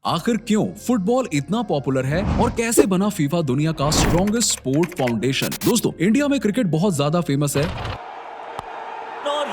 आखिर क्यों फुटबॉल इतना पॉपुलर है और कैसे बना फीफा दुनिया का स्ट्रॉन्गेस्ट स्पोर्ट फाउंडेशन। दोस्तों, इंडिया में क्रिकेट बहुत ज्यादा फेमस है और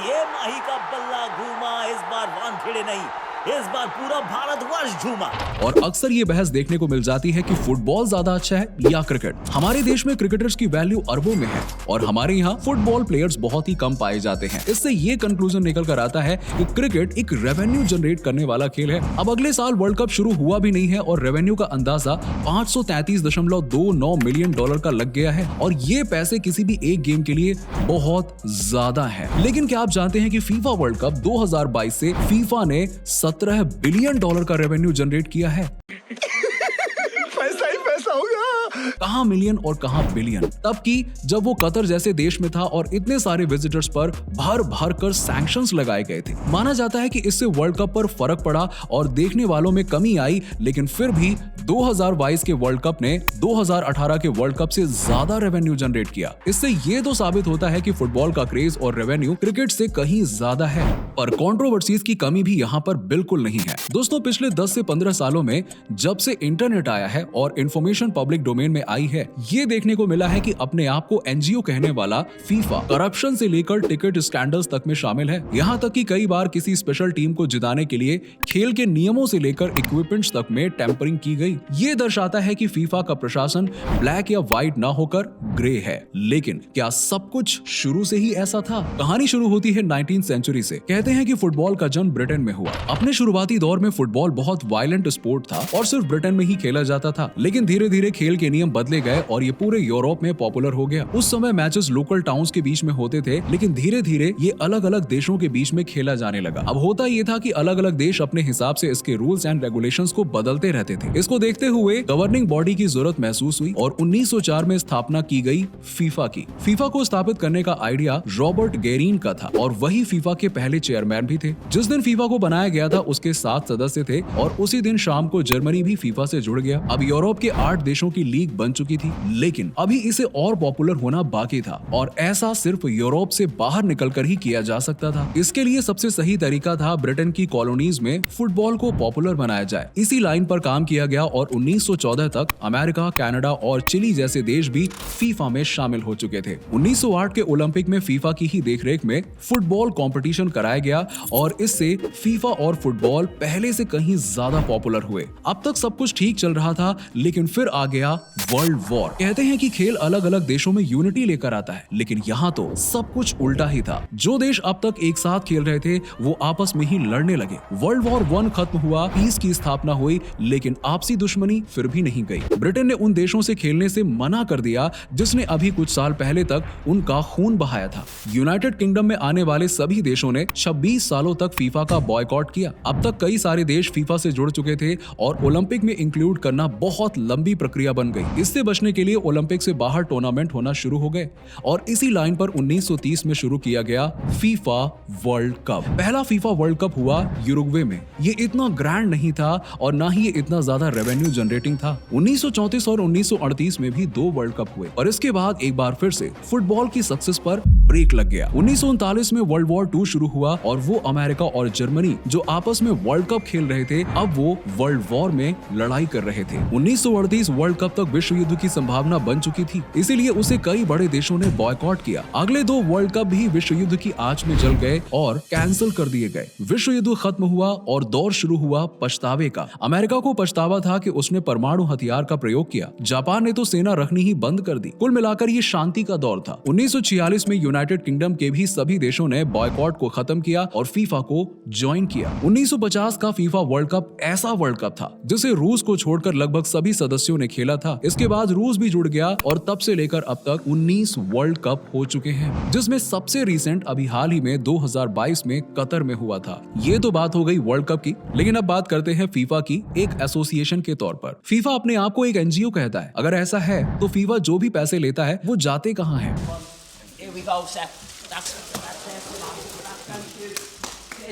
ये माही का बल्ला घूमा, इस बार वानखेड़े नहीं, इस बार पूरा भारतवर्ष झूमा। और अक्सर ये बहस देखने को मिल जाती है कि फुटबॉल ज्यादा अच्छा है या क्रिकेट। हमारे देश में क्रिकेटर्स की वैल्यू अरबों में है और हमारे यहाँ फुटबॉल प्लेयर्स बहुत ही कम पाए जाते हैं। इससे ये कंक्लूजन निकल कर आता है कि क्रिकेट एक रेवेन्यू जनरेट करने वाला खेल है। अब अगले साल वर्ल्ड कप शुरू हुआ भी नहीं है और रेवेन्यू का अंदाजा 533.29 मिलियन डॉलर का लग गया है और ये पैसे किसी भी एक गेम के लिए बहुत ज्यादा है। लेकिन क्या आप जानते हैं कि फीफा वर्ल्ड कप 2022 से फीफा ने 17 बिलियन डॉलर का रेवेन्यू जनरेट किया है। पैसा ही पैसा होगा। कहां मिलियन और कहां बिलियन, तब की जब वो कतर जैसे देश में था और इतने सारे विजिटर्स पर भर भर कर सैंक्शंस लगाए गए थे। माना जाता है कि इससे वर्ल्ड कप पर फर्क पड़ा और देखने वालों में कमी आई, लेकिन फिर भी 2022 के वर्ल्ड कप ने 2018 के वर्ल्ड कप से ज्यादा रेवेन्यू जनरेट किया। इससे ये तो साबित होता है कि फुटबॉल का क्रेज और रेवेन्यू क्रिकेट से कहीं ज्यादा है। पर कंट्रोवर्सीज की कमी भी यहाँ पर बिल्कुल नहीं है। दोस्तों, पिछले 10 से 15 सालों में जब से इंटरनेट आया है और इंफॉर्मेशन पब्लिक डोमेन में आई है, ये देखने को मिला है कि अपने आप को एनजीओ कहने वाला फीफा करप्शन से लेकर टिकट स्कैंडल्स तक में शामिल है। यहाँ तक कि कई बार किसी स्पेशल टीम को जिताने के लिए खेल के नियमों से लेकर इक्विपमेंट्स तक में टेम्परिंग की गई। ये दर्शाता है कि फीफा का प्रशासन ब्लैक या व्हाइट ना होकर ग्रे है। लेकिन क्या सब कुछ शुरू से ही ऐसा था? कहानी शुरू होती है 19वीं सेंचुरी से। कहते हैं कि फुटबॉल का जन्म ब्रिटेन में हुआ। अपने शुरुआती दौर में फुटबॉल बहुत वायलेंट स्पोर्ट था और सिर्फ ब्रिटेन में ही खेला जाता था, लेकिन धीरे धीरे खेल के नियम बदले गए और ये पूरे यूरोप में पॉपुलर हो गया। उस समय मैचेस लोकल टाउन्स के बीच में होते थे, लेकिन धीरे धीरे ये अलग अलग देशों के बीच में खेला जाने लगा। अब होता ये था कि अलग अलग देश अपने हिसाब से इसके रूल्स एंड रेगुलेशंस को बदलते रहते थे। इसको देखते हुए गवर्निंग बॉडी की जरूरत महसूस हुई और 1904 में स्थापना की गई फीफा की। फीफा को स्थापित करने का आइडिया रॉबर्ट गेरीन का था और वही फीफा के पहले चेयरमैन भी थे। जिस दिन फीफा को बनाया गया था उसके 7 सदस्य थे और उसी दिन शाम को जर्मनी भी फीफा से जुड़ गया। अब यूरोप के 8 देशों की लीग बन चुकी थी, लेकिन अभी इसे और पॉपुलर होना बाकी था और ऐसा सिर्फ यूरोप से बाहर निकलकर ही किया जा सकता था। इसके लिए सबसे सही तरीका था ब्रिटेन की कॉलोनीज में फुटबॉल को पॉपुलर बनाया जाए। इसी लाइन पर काम किया गया और 1914 तक अमेरिका, कनाडा और चिली जैसे देश भी फीफा में शामिल हो चुके थे। 1908 के ओलंपिक में फीफा की ही देखरेख में फुटबॉल कंपटीशन कराया गया और इससे फीफा और फुटबॉल पहले से कहीं ज्यादा पॉपुलर हुए। अब तक सब कुछ ठीक चल रहा था, लेकिन फिर आ गया वर्ल्ड वॉर। कहते हैं कि खेल अलग अलग देशों में यूनिटी लेकर आता है, लेकिन यहाँ तो सब कुछ उल्टा ही था। जो देश अब तक एक साथ खेल रहे थे वो आपस में ही लड़ने लगे। वर्ल्ड वॉर 1 खत्म हुआ, पीस की स्थापना हुई, लेकिन आपसी दुश्मनी फिर भी नहीं गई। ब्रिटेन ने उन देशों से खेलने से मना कर दिया जिसने अभी कुछ साल पहले तक उनका खून बहाया था। यूनाइटेड किंगडम में आने वाले सभी देशों ने 26 सालों तक फीफा का बॉयकॉट किया। अब तक कई सारे देश फीफा से जुड़ चुके थे और ओलंपिक में इंक्लूड करना बहुत लंबी प्रक्रिया बन गई। इससे बचने के लिए ओलंपिक से बाहर टूर्नामेंट होना शुरू हो गए और इसी लाइन पर 1930 में शुरू किया गया फीफा वर्ल्ड कप। पहला फीफा वर्ल्ड कप हुआ यूरुग्वे में। ये इतना ग्रैंड नहीं था और ना ही ये इतना ज्यादा रेवेन्यू जनरेटिंग था। 1934 और 1938 में भी 2 वर्ल्ड कप हुए और इसके बाद एक बार फिर से फुटबॉल की सक्सेस पर ब्रेक लग गया। 1939 में वर्ल्ड वॉर 2 शुरू हुआ और वो अमेरिका और जर्मनी जो आपस में वर्ल्ड कप खेल रहे थे, अब वो वर्ल्ड वॉर में लड़ाई कर रहे थे। 1938 वर्ल्ड कप तक विश्व युद्ध की संभावना बन चुकी थी, इसीलिए उसे कई बड़े देशों ने बॉयकॉट किया। अगले 2 वर्ल्ड कप भी विश्व युद्ध की आंच में जल गए और कैंसिल कर दिए गए। विश्व युद्ध खत्म हुआ और दौर शुरू हुआ पछतावे का। अमेरिका को पछतावा था कि उसने परमाणु हथियार का प्रयोग किया। जापान ने तो सेना रखनी ही बंद कर दी। कुल मिलाकर ये शांति का दौर था। 1946 में यूनाइटेड किंगडम के भी सभी देशों ने बॉयकॉट को खत्म किया और फीफा को ज्वाइन किया। 1950 का फीफा वर्ल्ड कप ऐसा वर्ल्ड कप था जिसे रूस को छोड़कर लगभग सभी सदस्यों ने खेला था। इसके बाद रूस भी जुड़ गया और तब से लेकर अब तक 19 वर्ल्ड कप हो चुके हैं, जिसमें सबसे रिसेंट अभी हाल ही में 2022 में कतर में हुआ था। ये तो बात हो गई वर्ल्ड कप की, लेकिन अब बात करते हैं फीफा की एक एसोसिएशन के तौर पर। फीफा अपने आप को एक एनजीओ कहता है। अगर ऐसा है तो फीफा जो भी पैसे लेता है वो जाते कहाँ हैं?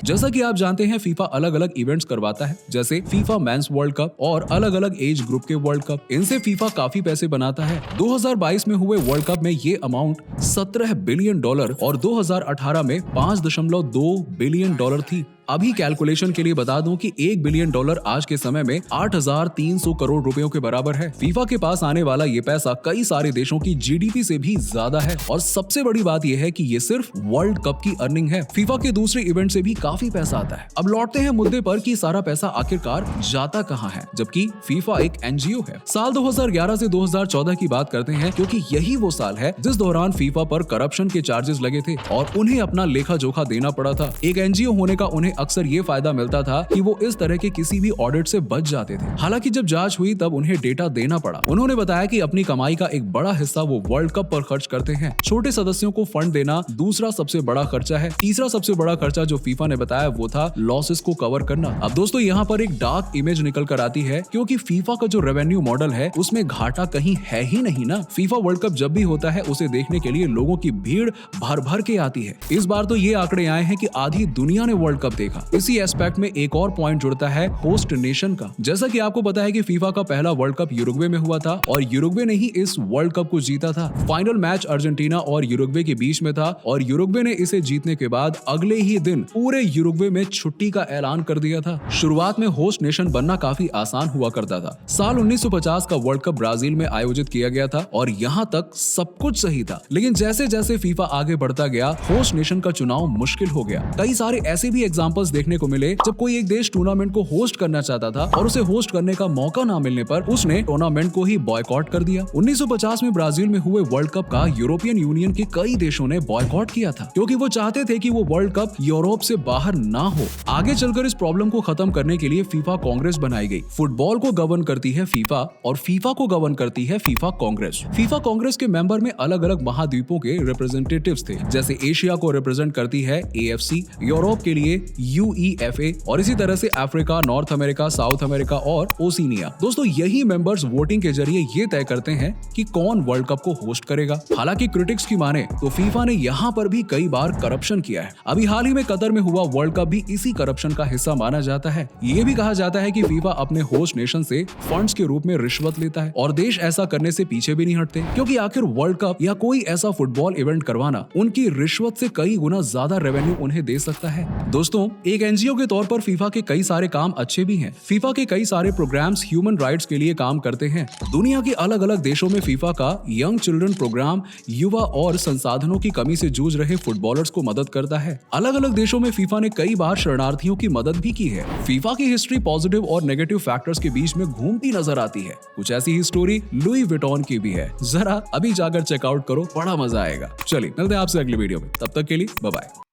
जैसा कि आप जानते हैं फीफा अलग अलग इवेंट्स करवाता है, जैसे फीफा मेंस वर्ल्ड कप और अलग अलग एज ग्रुप के वर्ल्ड कप। इनसे फीफा काफी पैसे बनाता है। 2022 में हुए वर्ल्ड कप में ये अमाउंट 17 बिलियन डॉलर और 2018 में 5.2 बिलियन डॉलर थी। अभी कैलकुलेशन के लिए बता दूं कि $1 बिलियन आज के समय में 8,300 करोड़ रुपयों के बराबर है। फीफा के पास आने वाला ये पैसा कई सारे देशों की जीडीपी से भी ज्यादा है और सबसे बड़ी बात यह है कि ये सिर्फ वर्ल्ड कप की अर्निंग है। फीफा के दूसरे इवेंट से भी काफी पैसा आता है। अब लौटते हैं मुद्दे पर कि सारा पैसा आखिरकार जाता कहां है, जबकि फीफा एक एनजीओ है। साल 2011 से 2014 की बात करते हैं क्योंकि यही वो साल है जिस दौरान फीफा पर करप्शन के चार्जेस लगे थे और उन्हें अपना लेखा जोखा देना पड़ा था। एक एनजीओ होने का उन्हें अक्सर ये फायदा मिलता था कि वो इस तरह के किसी भी ऑडिट से बच जाते थे। हालांकि जब जांच हुई तब उन्हें डेटा देना पड़ा। उन्होंने बताया कि अपनी कमाई का एक बड़ा हिस्सा वो वर्ल्ड कप पर खर्च करते हैं। छोटे सदस्यों को फंड देना दूसरा सबसे बड़ा खर्चा है। तीसरा सबसे बड़ा खर्चा जो फीफा ने बताया वो था लॉसेस को कवर करना। अब दोस्तों यहाँ पर एक डार्क इमेज निकल कर आती है क्योंकि फीफा का जो रेवेन्यू मॉडल है उसमें घाटा कहीं है ही नहीं ना। फीफा वर्ल्ड कप जब भी होता है उसे देखने के लिए लोगों की भीड़ भर भर के आती है। इस बार तो ये आंकड़े आए हैं कि आधी दुनिया ने वर्ल्ड कप देखा। इसी एस्पेक्ट में एक और पॉइंट जुड़ता है होस्ट नेशन का। जैसा कि आपको पता है कि फीफा का पहला वर्ल्ड कप यूरुग्वे में हुआ था और यूरुग्वे ने ही इस वर्ल्ड कप को जीता था। फाइनल मैच अर्जेंटीना और यूरुग्वे के बीच में था और यूरुग्वे ने इसे जीतने के बाद अगले ही दिन पूरे यूरुग्वे में छुट्टी का ऐलान कर दिया था। शुरुआत में होस्ट नेशन बनना काफी आसान हुआ करता था। साल 1950 का वर्ल्ड कप ब्राजील में आयोजित किया गया था और यहाँ तक सब कुछ सही था, लेकिन जैसे जैसे फीफा आगे बढ़ता गया होस्ट नेशन का चुनाव मुश्किल हो गया। कई सारे ऐसे भी एग्जांपल्स देखने को मिले जब कोई एक देश टूर्नामेंट को होस्ट करना चाहता था और उसे होस्ट करने का मौका ना मिलने पर उसने टूर्नामेंट को ही बॉयकॉट कर दिया। 1950 में ब्राजील में हुए वर्ल्ड कप का यूरोपियन यूनियन के कई देशों ने बॉयकॉट किया था क्योंकि वो चाहते थे कि वो वर्ल्ड कप यूरोप से बाहर ना हो। आगे चलकर इस प्रॉब्लम को खत्म करने के लिए फीफा कांग्रेस बनाई गई। फुटबॉल को गवर्न करती है फीफा और फीफा को गवर्न करती है फीफा कांग्रेस। फीफा कांग्रेस के मेंबर में अलग अलग महाद्वीपों के रिप्रेजेंटेटिव्स थे। जैसे एशिया को रिप्रेजेंट करती है AFC, यूरोप के लिए UEFA और इसी तरह से Africa, north America, south America और ओशिनिया। दोस्तों यही मेंबर्स वोटिंग के जरिए ये तय करते हैं कि कौन वर्ल्ड कप को होस्ट करेगा। हालांकि क्रिटिक्स की माने तो फीफा ने यहाँ पर भी कई बार करप्शन किया है। अभी हाल ही में कतर में हुआ वर्ल्ड कप भी इसी करप्शन का हिस्सा माना जाता है। ये भी कहा जाता है कि फीफा अपने होस्ट नेशन से फंड्स के रूप में रिश्वत लेता है और देश ऐसा करने से पीछे भी नहीं हटते क्योंकि आखिर वर्ल्ड कप या कोई ऐसा फुटबॉल इवेंट करवाना उनकी रिश्वत से कई गुना ज्यादा रेवेन्यू उन्हें दे सकता है। दोस्तों एक एनजीओ के तौर पर फीफा के कई सारे काम अच्छे भी हैं। फीफा के कई सारे प्रोग्राम्स ह्यूमन राइट्स के लिए काम करते हैं। दुनिया के अलग अलग देशों में फीफा का यंग चिल्ड्रन प्रोग्राम युवा और संसाधनों की कमी से जूझ रहे फुटबॉलर्स को मदद करता है। अलग अलग देशों में फीफा ने कई बार शरणार्थियों की मदद भी की है। फीफा की हिस्ट्री पॉजिटिव और नेगेटिव फैक्टर्स के बीच में घूमती नजर आती है। कुछ ऐसी ही स्टोरी लुई विटॉन की भी है। जरा अभी जाकर चेकआउट करो, बड़ा मजा आएगा। चलिए मिलते हैं आपसे अगले वीडियो में, तब तक के लिए बाय बाय।